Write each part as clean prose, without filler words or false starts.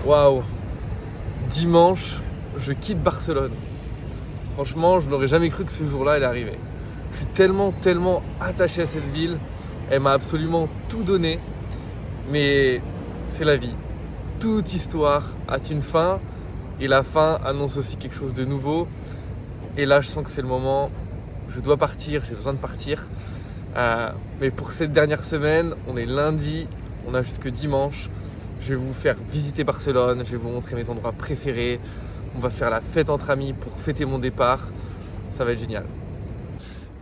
Waouh! Dimanche, je quitte Barcelone. Franchement, je n'aurais jamais cru que ce jour-là allait arriver. Je suis tellement attaché à cette ville. Elle m'a absolument tout donné. Mais c'est la vie. Toute histoire a une fin. Et la fin annonce aussi quelque chose de nouveau. Et là, je sens que c'est le moment. Je dois partir, j'ai besoin de partir. Mais pour cette dernière semaine, on est lundi, on a jusque dimanche. Je vais vous faire visiter Barcelone, je vais vous montrer mes endroits préférés. On va faire la fête entre amis pour fêter mon départ. Ça va être génial.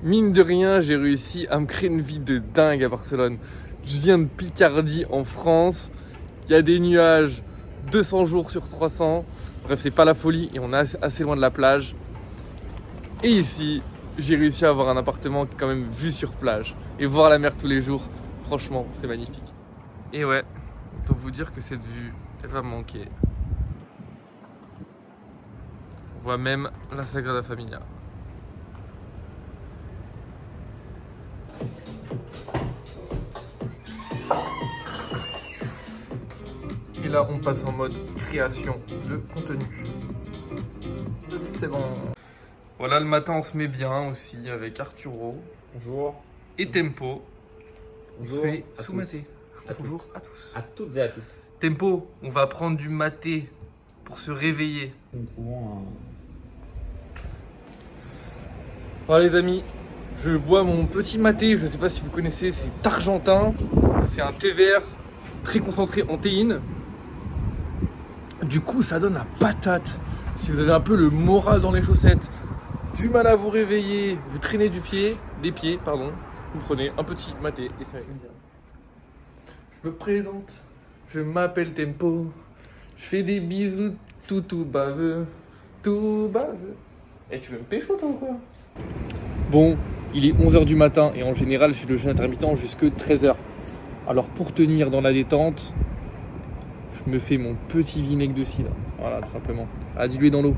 Mine de rien, j'ai réussi à me créer une vie de dingue à Barcelone. Je viens de Picardie en France. Il y a des nuages 200 jours sur 300. Bref, c'est pas la folie et on est assez loin de la plage. Et ici, j'ai réussi à avoir un appartement quand même vue sur plage. Et voir la mer tous les jours, franchement, c'est magnifique. Et ouais, autant vous dire que cette vue, elle va me manquer. On voit même la Sagrada Familia. Et là, on passe en mode création de contenu. C'est bon. Voilà, le matin, on se met bien aussi avec Arturo. Bonjour. Et Tempo. On se Bonjour fait à sous-mater. tous. Bonjour à tous. À toutes et à tous. Tempo, on va prendre du maté pour se réveiller. Nous trouvons Voilà les amis, je bois mon petit maté, je ne sais pas si vous connaissez, c'est argentin. C'est un thé vert très concentré en théine. Du coup, ça donne la patate. Si vous avez un peu le moral dans les chaussettes, du mal à vous réveiller, vous traînez des pieds, vous prenez un petit maté et ça va bien. Je me présente, je m'appelle Tempo, je fais des bisous tout baveux, tout baveux. Et tu veux me pécho toi ou quoi? Bon, il est 11h du matin et en général, je fais le jeûne intermittent jusque 13h. Alors pour tenir dans la détente, je me fais mon petit vinaigre de cidre. Voilà, tout simplement. À diluer dans l'eau.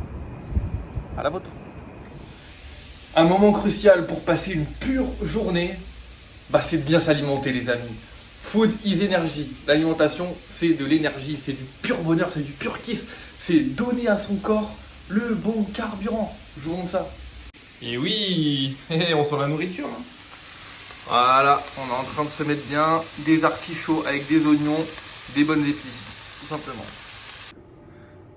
À la vôtre. Un moment crucial pour passer une pure journée, c'est de bien s'alimenter les amis. Food is energy. L'alimentation, c'est de l'énergie, c'est du pur bonheur, c'est du pur kiff. C'est donner à son corps le bon carburant. Je vous montre ça. Et oui, on sent la nourriture. Hein. Voilà, on est en train de se mettre bien des artichauts avec des oignons, des bonnes épices, tout simplement.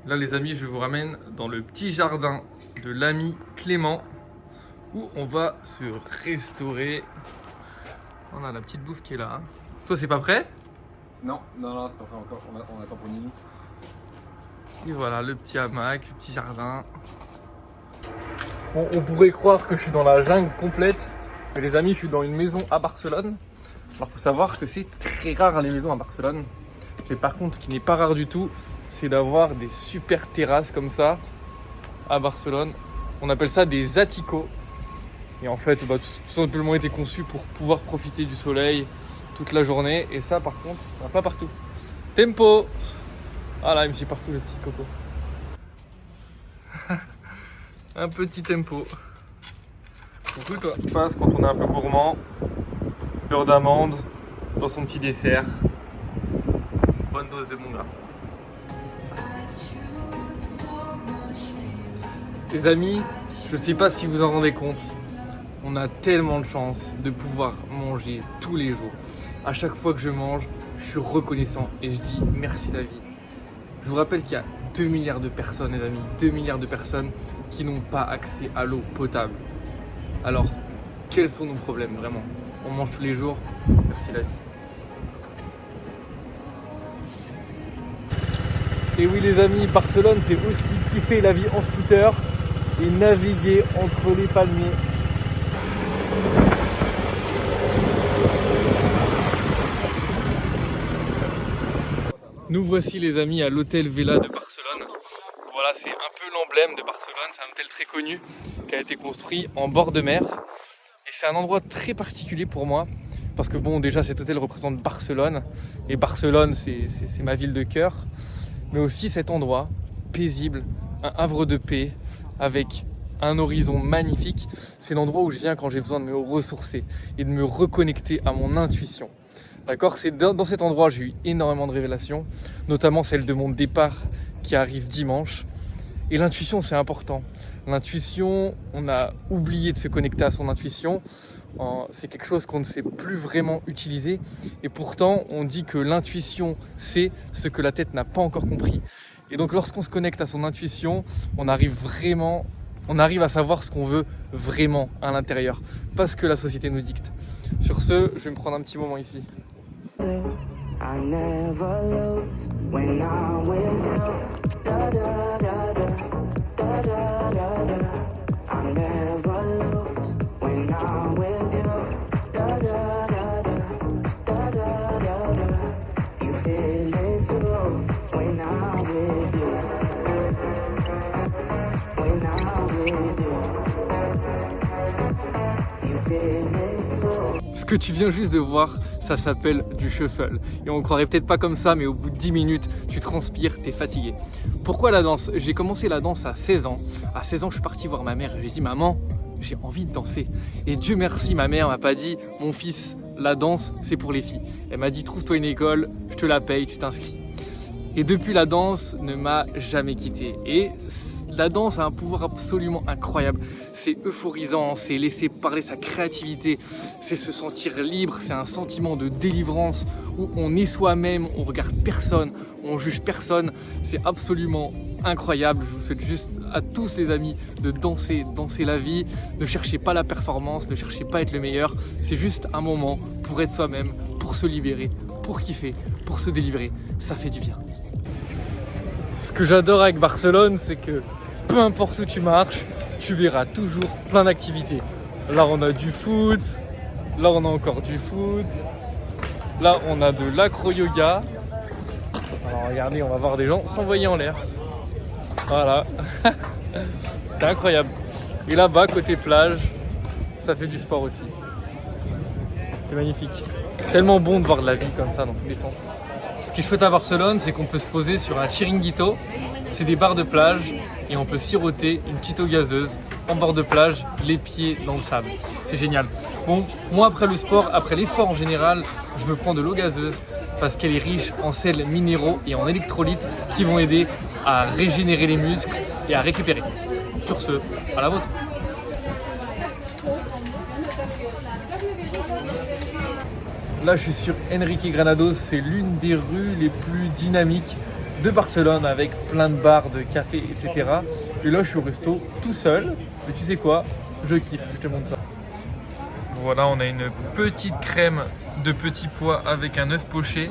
Là les amis, je vous ramène dans le petit jardin de l'ami Clément où on va se restaurer. On a la petite bouffe qui est là. Toi, c'est pas prêt? Non, c'est pas fait encore. On attend pour Nini. Et voilà, le petit hamac, le petit jardin. Bon, on pourrait croire que je suis dans la jungle complète, mais les amis, je suis dans une maison à Barcelone. Alors, faut savoir que c'est très rare les maisons à Barcelone. Mais par contre, ce qui n'est pas rare du tout, c'est d'avoir des super terrasses comme ça à Barcelone. On appelle ça des aticos. Et en fait, tout simplement été conçu pour pouvoir profiter du soleil toute la journée. Et ça, par contre, pas partout. Tempo! Voilà, il me suit partout le petit coco. Un petit tempo. Coucou toi. Ça se passe quand on est un peu gourmand. Beurre d'amande dans son petit dessert. Bonne dose de bon gras. Les amis, je sais pas si vous en rendez compte. On a tellement de chance de pouvoir manger tous les jours. À chaque fois que je mange, je suis reconnaissant et je dis merci la vie. Je vous rappelle qu'il y a 2 milliards de personnes, les amis, 2 milliards de personnes qui n'ont pas accès à l'eau potable. Alors, quels sont nos problèmes, vraiment? On mange tous les jours, merci la vie. Et oui les amis, Barcelone, c'est aussi kiffer la vie en scooter et naviguer entre les palmiers. Nous voici les amis à l'hôtel Vela de Barcelone. Voilà, c'est un peu l'emblème de Barcelone, c'est un hôtel très connu qui a été construit en bord de mer. Et c'est un endroit très particulier pour moi parce que bon, déjà cet hôtel représente Barcelone et Barcelone c'est ma ville de cœur. Mais aussi cet endroit paisible, un havre de paix avec un horizon magnifique. C'est l'endroit où je viens quand j'ai besoin de me ressourcer et de me reconnecter à mon intuition. D'accord, c'est dans cet endroit j'ai eu énormément de révélations, notamment celle de mon départ qui arrive dimanche. Et l'intuition, c'est important. L'intuition, on a oublié de se connecter à son intuition. C'est quelque chose qu'on ne sait plus vraiment utiliser. Et pourtant, on dit que l'intuition, c'est ce que la tête n'a pas encore compris. Et donc, lorsqu'on se connecte à son intuition, on arrive à savoir ce qu'on veut vraiment à l'intérieur. Pas ce que la société nous dicte. Sur ce, je vais me prendre un petit moment ici. I never lose when I'm with you. Da da da da, da da da da. I never lose when I'm with you. Da da da da, da da da da. You feel it too when I'm with you. When I'm with you. You feel it too. Ce que tu viens juste de voir, ça s'appelle du shuffle. Et on ne croirait peut-être pas comme ça, mais au bout de 10 minutes, tu transpires, tu es fatigué. Pourquoi la danse? J'ai commencé la danse à 16 ans. À 16 ans, je suis parti voir ma mère et j'ai dit « Maman, j'ai envie de danser ». Et Dieu merci, ma mère m'a pas dit « Mon fils, la danse, c'est pour les filles ». Elle m'a dit « Trouve-toi une école, je te la paye, tu t'inscris ». Et depuis, la danse ne m'a jamais quitté. Et la danse a un pouvoir absolument incroyable. C'est euphorisant, c'est laisser parler sa créativité, c'est se sentir libre, c'est un sentiment de délivrance où on est soi-même, on regarde personne, on juge personne. C'est absolument incroyable. Je vous souhaite juste à tous les amis de danser la vie. Ne cherchez pas la performance, ne cherchez pas à être le meilleur. C'est juste un moment pour être soi-même, pour se libérer, pour kiffer, pour se délivrer. Ça fait du bien. Ce que j'adore avec Barcelone, c'est que peu importe où tu marches, tu verras toujours plein d'activités. Là, on a du foot. Là, on a encore du foot. Là, on a de l'acro-yoga. Alors, regardez, on va voir des gens s'envoyer en l'air. Voilà. C'est incroyable. Et là-bas, côté plage, ça fait du sport aussi. C'est magnifique. Tellement bon de voir de la vie comme ça dans tous les sens. Ce qui est chouette à Barcelone, c'est qu'on peut se poser sur un chiringuito. C'est des bars de plage et on peut siroter une petite eau gazeuse en bord de plage, les pieds dans le sable. C'est génial. Bon, moi après le sport, après l'effort en général, je me prends de l'eau gazeuse parce qu'elle est riche en sels minéraux et en électrolytes qui vont aider à régénérer les muscles et à récupérer. Sur ce, à la vôtre. Là, je suis sur Enrique Granados, c'est l'une des rues les plus dynamiques de Barcelone avec plein de bars, de cafés, etc. Et là, je suis au resto tout seul. Mais tu sais quoi? Je kiffe, je te montre ça. Voilà, on a une petite crème de petits pois avec un œuf poché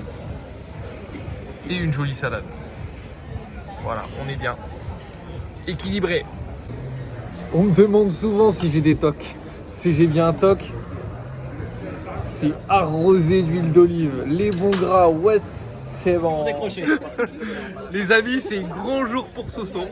et une jolie salade. Voilà, on est bien. Équilibré. On me demande souvent si j'ai des tocs. Si j'ai bien un toc, c'est arrosé d'huile d'olive, les bons gras, ouais c'est bon. Les amis, c'est gros jour pour Soso.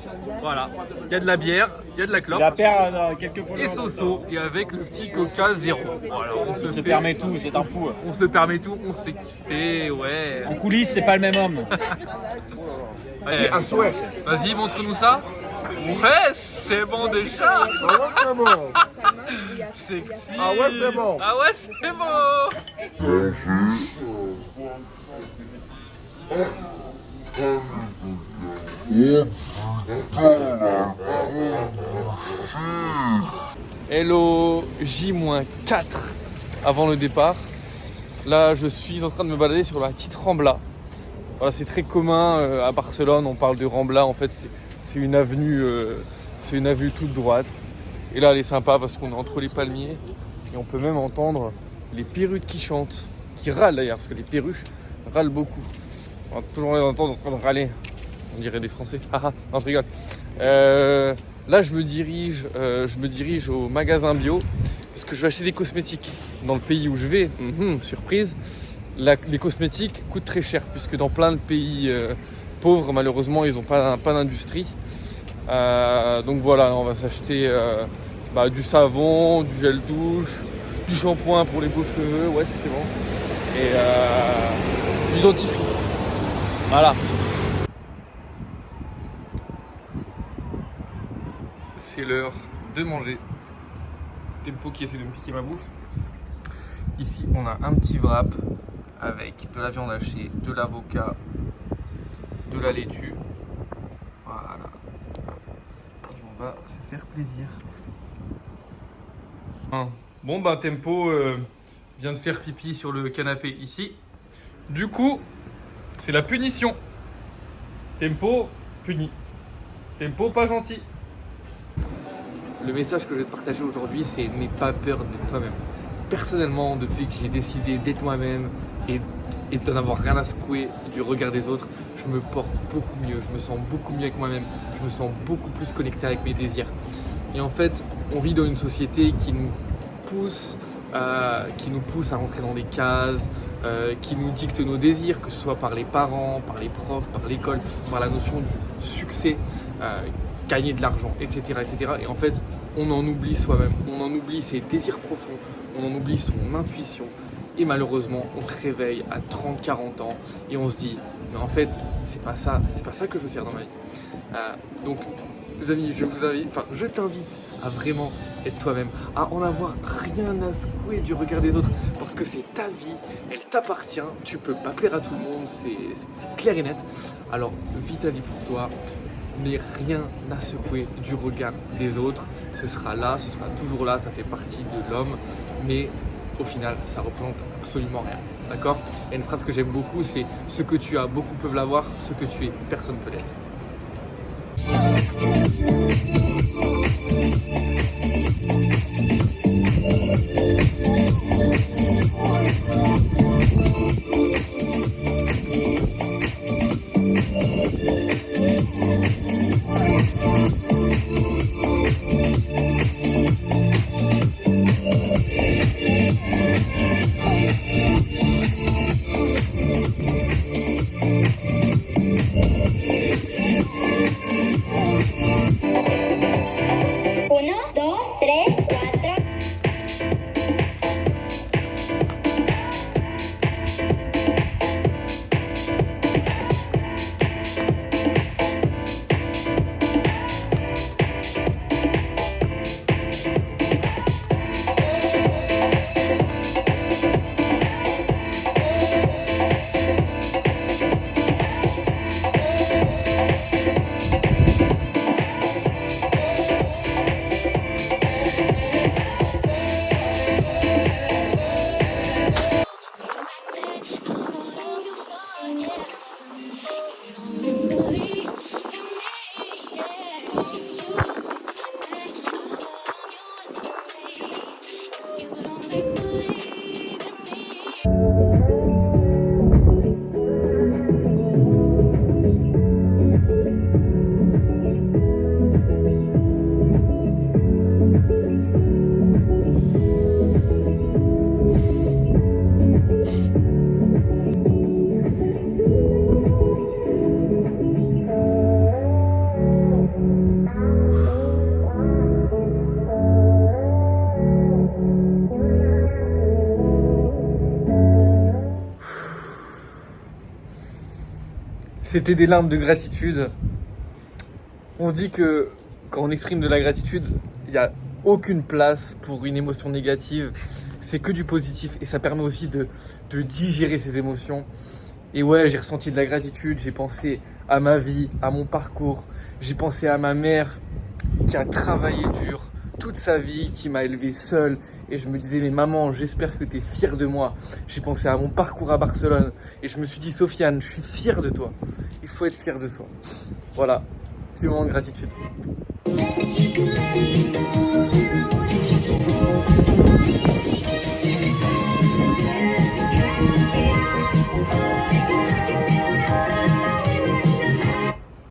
Voilà, il y a de la bière, il y a de la clope. La paire, quelques fois. Et Soso, et avec le petit Coca zéro. Voilà, On se permet tout, c'est un fou. On se permet tout, on se fait kiffer, ouais. En coulisses, c'est pas le même homme. Ouais. Un souhait. Vas-y, montre-nous ça. Ouais, c'est bon déjà. Ah ouais, c'est bon. Sexy. Ah ouais, c'est bon. Ah ouais, c'est bon. Hello, J-4 avant le départ. Là, je suis en train de me balader sur la petite Rambla. Voilà, c'est très commun à Barcelone, on parle de Rambla. En fait, c'est une avenue toute droite. Et là, elle est sympa parce qu'on est entre les palmiers et on peut même entendre les perruques qui chantent, qui râlent d'ailleurs, parce que les perruches râlent beaucoup. On va toujours les entendre en train de râler. On dirait des Français. Haha, non, je rigole. Là, je me dirige au magasin bio parce que je vais acheter des cosmétiques. Dans le pays où je vais, surprise, les cosmétiques coûtent très cher puisque dans plein de pays pauvres, malheureusement, ils n'ont pas d'industrie. Donc voilà, on va s'acheter du savon, du gel douche, du shampoing pour les beaux cheveux, ouais, c'est bon, et du dentifrice. Voilà. C'est l'heure de manger. Tempo qui essaie de me piquer ma bouffe. Ici, on a un petit wrap avec de la viande hachée, de l'avocat, de la laitue. Voilà. Et on va se faire plaisir. Bon, bah, Tempo vient de faire pipi sur le canapé ici. Du coup, c'est la punition. Tempo puni. Tempo pas gentil. Le message que je vais te partager aujourd'hui, c'est n'aie pas peur d'être toi-même. Personnellement, depuis que j'ai décidé d'être moi-même et d'en avoir rien à secouer du regard des autres, je me porte beaucoup mieux, je me sens beaucoup mieux avec moi-même, je me sens beaucoup plus connecté avec mes désirs. Et en fait, on vit dans une société qui nous pousse à rentrer dans des cases, qui nous dicte nos désirs, que ce soit par les parents, par les profs, par l'école, par la notion du succès, gagner de l'argent, etc., etc. Et en fait, on en oublie soi-même, on en oublie ses désirs profonds, on en oublie son intuition. Et malheureusement, on se réveille à 30, 40 ans et on se dit, mais en fait, c'est pas ça que je veux faire dans ma vie. Donc, les amis, je t'invite à vraiment être toi-même, à en avoir rien à secouer du regard des autres, parce que c'est ta vie, elle t'appartient, tu peux pas plaire à tout le monde, c'est clair et net. Alors, vis ta vie pour toi, n'aie rien à secouer du regard des autres, ce sera là, ce sera toujours là, ça fait partie de l'homme, mais au final, ça représente absolument rien, d'accord? Et une phrase que j'aime beaucoup, c'est « ce que tu as, beaucoup peuvent l'avoir, ce que tu es, personne peut l'être ». C'était des larmes de gratitude. On dit que quand on exprime de la gratitude, il n'y a aucune place pour une émotion négative. C'est que du positif et ça permet aussi de digérer ces émotions. Et ouais, j'ai ressenti de la gratitude, j'ai pensé à ma vie, à mon parcours. J'ai pensé à ma mère qui a travaillé dur toute sa vie, qui m'a élevé seule. Et je me disais, mais maman, j'espère que tu es fière de moi. J'ai pensé à mon parcours à Barcelone. Et je me suis dit, Sofiane, je suis fier de toi. Il faut être fier de soi. Voilà, petit moment de gratitude.